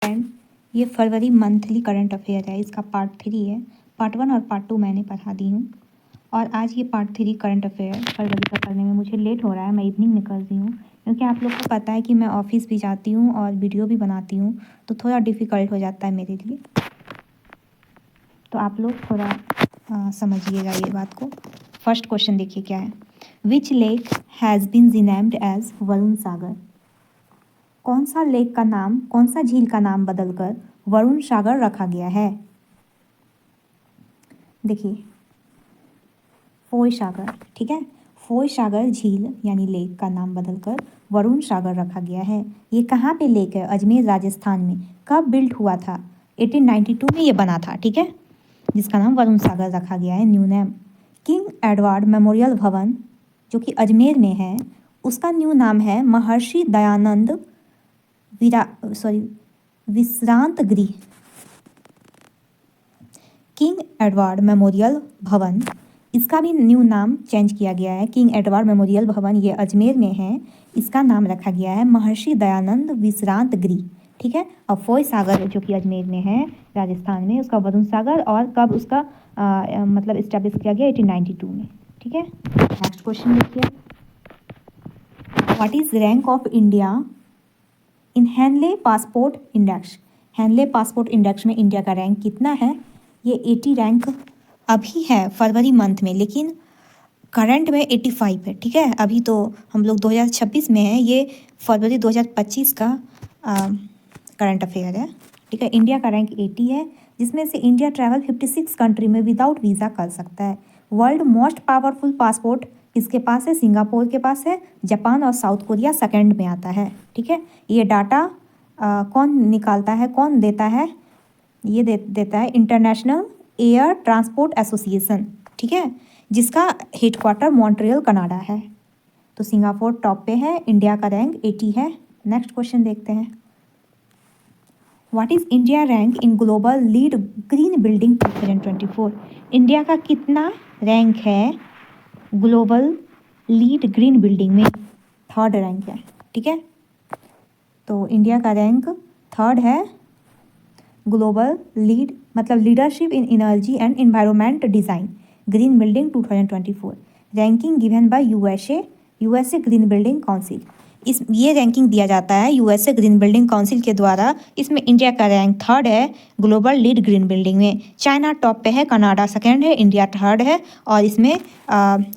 And ये फरवरी monthly current affair है, इसका पार्ट 3 है। पार्ट 1 और पार्ट 2 मैंने पढ़ा दी हूँ और आज ये पार्ट 3 करंट अफेयर फरवरी का पढ़ने में मुझे लेट हो रहा है, मैं इवनिंग में कर रही हूँ क्योंकि आप लोग को पता है कि मैं ऑफिस भी जाती हूँ और वीडियो भी बनाती हूँ, तो थोड़ा डिफ़िकल्ट हो जाता है मेरे लिए, तो आप लोग थोड़ा समझिएगा ये बात को। फर्स्ट क्वेश्चन देखिए क्या है। Which lake has been renamed as Varun Sagar? कौन सा लेक का नाम, कौन सा झील का नाम बदलकर वरुण सागर रखा गया है? देखिए फोय सागर, ठीक है, फोय सागर झील यानी लेक का नाम बदलकर वरुण सागर रखा गया है। ये कहाँ पे लेक है? अजमेर राजस्थान में। कब बिल्ट हुआ था? 1892 में ये बना था, ठीक है, जिसका नाम वरुण सागर रखा गया है, new name. King Edward memorial भवन जो कि अजमेर में है, उसका न्यू नाम है महर्षि दयानंद विश्रांत गृह। किंग एडवर्ड मेमोरियल भवन, इसका भी न्यू नाम चेंज किया गया है। किंग एडवर्ड मेमोरियल भवन ये अजमेर में है, इसका नाम रखा गया है महर्षि दयानंद विश्रांत गृह, ठीक है। और फोय सागर जो कि अजमेर में है राजस्थान में, उसका वरुण सागर, और कब उसका मतलब इस्टेब्लिश किया गया? 1892 में, ठीक है। नेक्स्ट क्वेश्चन देखिए। What is rank of India in Henle passport index? Henle passport index में इंडिया का रैंक कितना है? ये 80 रैंक अभी है फरवरी मंथ में, लेकिन करंट में 85 है, ठीक है। अभी तो हम लोग 2026 में हैं, ये फरवरी 2025 का करंट अफेयर है, ठीक है। इंडिया का रैंक 80 है, जिसमें से इंडिया ट्रैवल 56 कंट्री में विदाउट वीज़ा कर सकता है। वर्ल्ड मोस्ट पावरफुल पासपोर्ट किसके पास है? सिंगापुर के पास है, जापान और साउथ कोरिया सेकंड में आता है, ठीक है। ये डाटा कौन निकालता है, कौन देता है? ये देता है इंटरनेशनल एयर ट्रांसपोर्ट एसोसिएशन, ठीक है, जिसका हेडक्वार्टर मॉन्ट्रियल कनाडा है। तो सिंगापुर टॉप पे है, इंडिया का रैंक 80 है। नेक्स्ट क्वेश्चन देखते हैं। What is India rank in global lead green building 2024? India का कितना रैंक है ग्लोबल लीड ग्रीन बिल्डिंग में? थर्ड रैंक है, ठीक है। तो इंडिया का रैंक थर्ड है ग्लोबल लीड मतलब leadership in energy and environment design green building 2024, ranking given by USA green building council. ये रैंकिंग दिया जाता है यूएसए ग्रीन बिल्डिंग काउंसिल के द्वारा। इसमें इंडिया का रैंक थर्ड है ग्लोबल लीड ग्रीन बिल्डिंग में। चाइना टॉप पे है, कनाडा सेकेंड है, इंडिया थर्ड है, और इसमें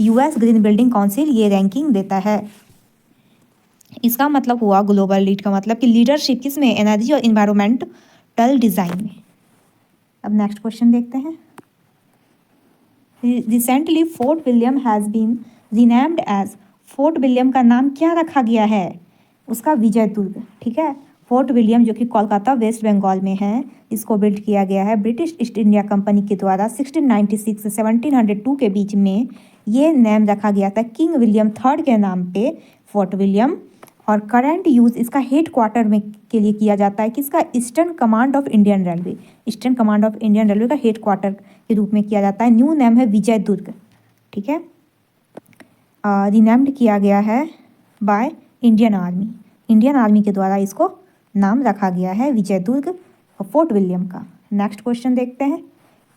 यूएस ग्रीन बिल्डिंग काउंसिल ये रैंकिंग देता है। इसका मतलब हुआ ग्लोबल लीड का मतलब कि लीडरशिप किस में? एनर्जी और इन्वायरमेंटल डिज़ाइन में। अब नेक्स्ट क्वेश्चन देखते हैं। Recently Fort William has been renamed as, Fort William का नाम क्या रखा गया है? उसका विजय दुर्ग, ठीक है। फोर्ट विलियम जो कि कोलकाता वेस्ट बंगाल में है, इसको बिल्ड किया गया है ब्रिटिश ईस्ट इंडिया कंपनी के द्वारा 1696 से 1702 के बीच में। ये नेम रखा गया था किंग विलियम थर्ड के नाम पे, फोर्ट विलियम। और करंट यूज़ इसका हेड क्वार्टर में के लिए किया जाता है किसका? Eastern command of Indian railway. Eastern command of Indian railway का हेड क्वार्टर के रूप में किया जाता है। न्यू नेम है विजय दुर्ग, ठीक है। रिनेम्ड किया गया है by Indian army, Indian army के द्वारा इसको नाम रखा गया है विजय दुर्ग फोर्ट विलियम का। नेक्स्ट क्वेश्चन देखते हैं।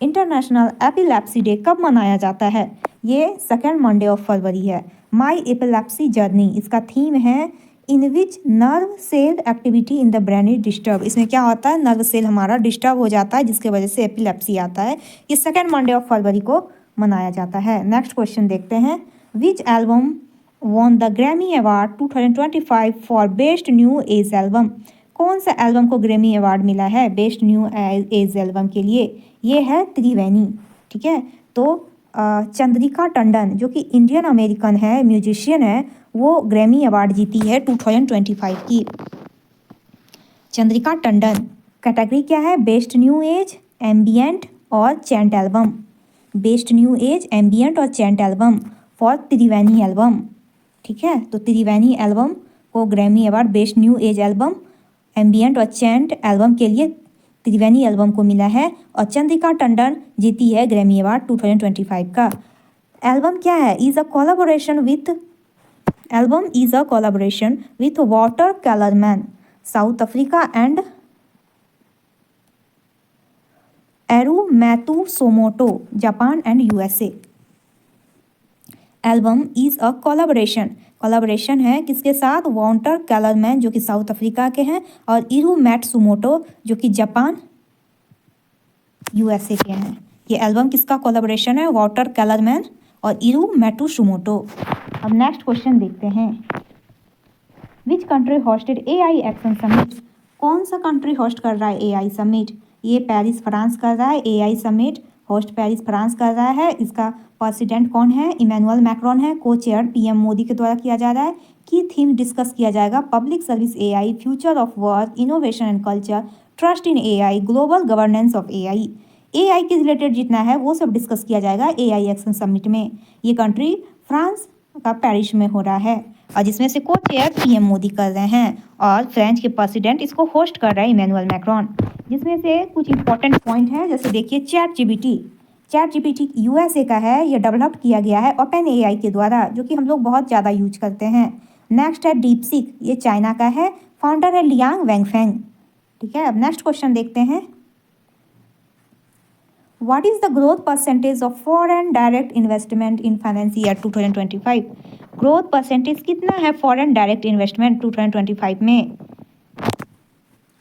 इंटरनेशनल एपिलेप्सी डे कब मनाया जाता है? ये सेकेंड मंडे ऑफ फरवरी है। माई एपिलेप्सी जर्नी इसका थीम है। In which nerve cell activity in the brain is disturb, इसमें क्या होता है? नर्व सेल हमारा डिस्टर्ब हो जाता है, जिसके वजह से एपिलेप्सी आता है। ये सेकेंड मंडे ऑफ फरवरी को मनाया जाता है। नेक्स्ट क्वेश्चन देखते हैं। Which album won the Grammy award 2025 for best new age album? कौन सा एल्बम को ग्रैमी अवार्ड मिला है बेस्ट न्यू एज एल्बम के लिए? ये है त्रिवेणी, ठीक है। तो चंद्रिका टंडन जो कि इंडियन अमेरिकन है, म्यूजिशियन है, वो ग्रैमी अवार्ड जीती है 2025 की। चंद्रिका टंडन। कैटेगरी क्या है? बेस्ट न्यू एज, एम्बियंट और chant album. Best new age, ambient और chant album for Triveni album, ठीक है। तो त्रिवेणी एल्बम को Grammy award best new age album, ambient और चैंट एल्बम के लिए त्रिवेणी एल्बम को मिला है। और चंद्रिका टंडन जीती है ग्रैमी अवार्ड 2025 का। एल्बम क्या है? Album is a collaboration with Wouter Kellerman South Africa and Eru Matsumoto, Japan and USA. Album is a collaboration है किसके साथ? वॉल्टर कैलरमैन जो कि साउथ अफ्रीका के हैं और इरू मैट्सुमोटो जो कि जापान यूएसए के हैं। ये एल्बम किसका कोलाबोरेशन है? वॉल्टर कैलरमैन और इरू मैट्सुमोटो। अब नेक्स्ट क्वेश्चन देखते हैं। Which country hosted AI action summit? कौन सा कंट्री होस्ट कर रहा है एआई समिट? ये पेरिस फ्रांस कर रहा है। AI summit host Paris France कर रहा है। इसका प्रेसिडेंट कौन है? इमैनुअल मैक्रोन है। को चेयर पीएम मोदी के द्वारा किया जा रहा है। की थीम डिस्कस किया जाएगा? Public service AI, future of work, innovation and culture, trust in AI, global governance of AI. AI के रिलेटेड जितना है वो सब डिस्कस किया जाएगा एआई एक्शन समिट में। ये कंट्री फ्रांस का पेरिस में हो रहा है और जिसमें से को चेयर पीएम मोदी कर रहे हैं और फ्रेंच के प्रेसिडेंट इसको होस्ट कर रहे हैं इमैनुअल मैक्रोन। जिसमें से कुछ इंपॉर्टेंट पॉइंट है, जैसे देखिए चैट जीपीटी यूएसए का है। ये डेवलप किया गया है ओपन एआई के द्वारा, जो कि हम लोग बहुत ज़्यादा यूज करते हैं। नेक्स्ट है डीपसीक, ये चाइना का है। फाउंडर है लियांग वेंगफेंग। ठीक है, अब नेक्स्ट क्वेश्चन देखते हैं। What is the growth percentage of foreign direct investment in finance year 2025? Growth percentage कितना है फॉरेन डायरेक्ट इन्वेस्टमेंट 2025 में?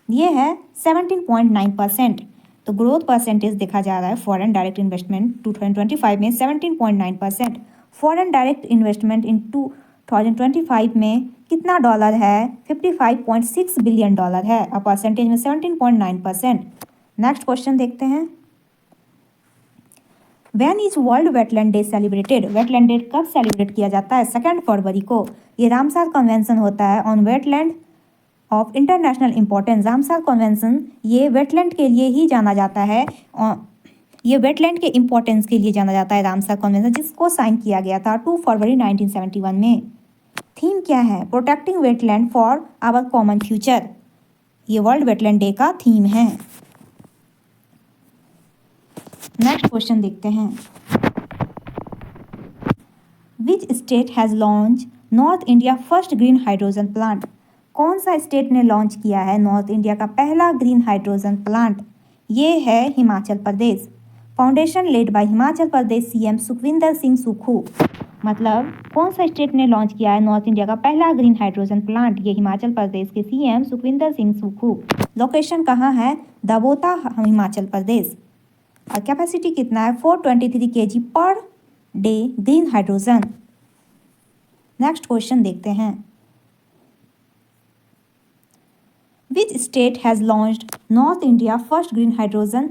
ये है 17.9%। तो ग्रोथ परसेंटेज देखा जा रहा है फॉरेन डायरेक्ट इन्वेस्टमेंट 2025 में 17.9%। फॉरेन डायरेक्ट इन्वेस्टमेंट इन 2025 में कितना डॉलर है? 55.6 बिलियन डॉलर है और परसेंटेज में 17.9%। नेक्स्ट क्वेश्चन देखते हैं। When is world wetland day celebrated? Wetland day कब सेलिब्रेट किया जाता है? 2 फरवरी को। ये रामसार कन्वेंशन होता है on wetland of international importance. Ramsar convention ये वेटलैंड के लिए ही जाना जाता है। ये वेटलैंड के इम्पोर्टेंस के लिए जाना जाता है रामसार कन्वेंशन, जिसको साइन किया गया था 2 फरवरी 1971 में। थीम क्या है? Protecting wetland for our common future. ये वर्ल्ड वेटलैंड डे का थीम है। नेक्स्ट क्वेश्चन देखते हैं। Which state has launch north India first green hydrogen plant? कौन सा स्टेट ने लॉन्च किया है नॉर्थ इंडिया का पहला ग्रीन हाइड्रोजन प्लांट? ये है Himachal Pradesh. Foundation laid by Himachal Pradesh CM Sukhvinder Singh Sukhu. मतलब कौन सा स्टेट ने लॉन्च किया है नॉर्थ इंडिया का पहला ग्रीन हाइड्रोजन प्लांट? ये हिमाचल प्रदेश के सीएम सुखविंदर सिंह सुक्खू। लोकेशन कहाँ है? दबोता, हिमाचल प्रदेश। और कैपेसिटी कितना है? 423 kg per day green hydrogen. Next question देखते हैं। Which state has launched north India first green hydrogen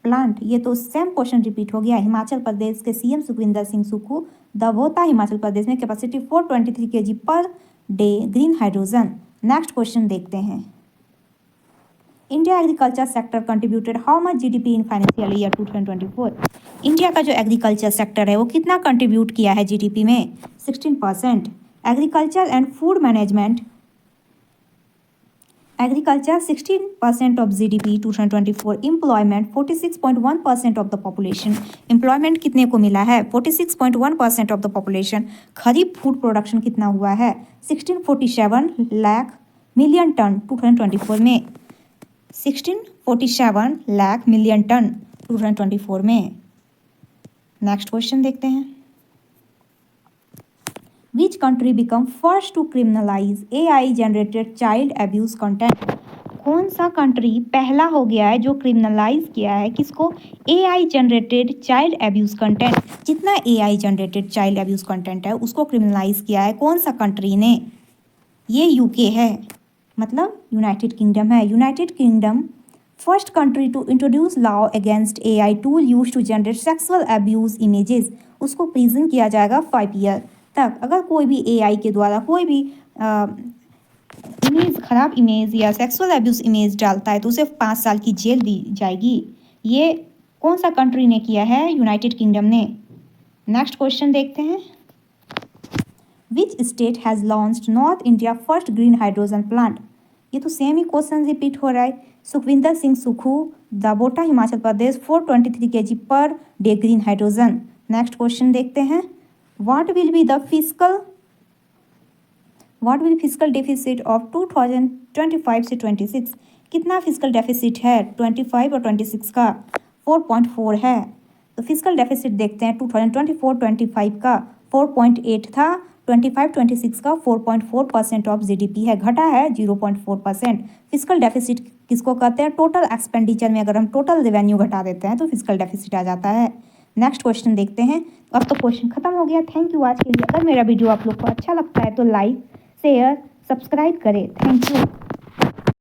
plant? ये तो सेम क्वेश्चन रिपीट हो गया। हिमाचल प्रदेश के सीएम सुखविंदर सिंह सुक्खू। दबोता, हिमाचल प्रदेश में capacity 423 kg per day green hydrogen. Next question देखते हैं। India agriculture sector contributed how much GDP in financial year 2024? India का जो एग्रीकल्चर सेक्टर है वो कितना कंट्रीब्यूट किया है जीडीपी में? 16%। Agriculture and food management, agriculture 16% of GDP 2024। Employment 46.1% of the population. Employment कितने को मिला है? 46.1% of the population. Kharif food production कितना हुआ है? 1647 लाख मिलियन टन 2024 में। 1647 लाख मिलियन टन 2024 में। नेक्स्ट क्वेश्चन देखते हैं। Which country become first to criminalize AI generated child abuse content? कौन सा कंट्री पहला हो गया है जो क्रिमिनलाइज किया है किसको? AI generated child abuse content. जितना AI generated child abuse content है उसको क्रिमिनलाइज किया है कौन सा कंट्री ने? ये यूके है, मतलब यूनाइटेड किंगडम है। United Kingdom first country to introduce law against AI tool use to generate sexual abuse images. उसको प्रिजन किया जाएगा 5 ईयर तक। अगर कोई भी एआई के द्वारा कोई भी इमेज, खराब इमेज या सेक्सुअल अब्यूज इमेज डालता है तो उसे 5 साल की जेल दी जाएगी। ये कौन सा कंट्री ने किया है? यूनाइटेड किंगडम ने। नेक्स्ट क्वेश्चन देखते हैं। Which state has launched north India first green hydrogen plant? ये तो सेम ही क्वेश्चन रिपीट हो रहा है। Sukhvinder Singh Sukhu, दबोटा, Himachal Pradesh, 423 kg per day green hydrogen. Next question देखते हैं। What will be the fiscal what will physical deficit of 2025 से 26? कितना फिजिकल डेफिसिट है 25 और 26 का? 4.4 है। तो फिजिकल डेफिसिट देखते हैं 2024-25 का 4.8 था, 25-26 का 4.4% ऑफ जीडीपी है, घटा है 0.4%। फिजिकल डेफिसिट किसको कहते हैं? टोटल एक्सपेंडिचर में अगर हम टोटल रेवेन्यू घटा देते हैं तो फिजिकल डेफिसिट आ जाता है। नेक्स्ट क्वेश्चन देखते हैं। अब तो क्वेश्चन खत्म हो गया। थैंक यू आज के लिए। अगर मेरा वीडियो आप लोग को अच्छा लगता है तो लाइक शेयर सब्सक्राइब करें। Thank you.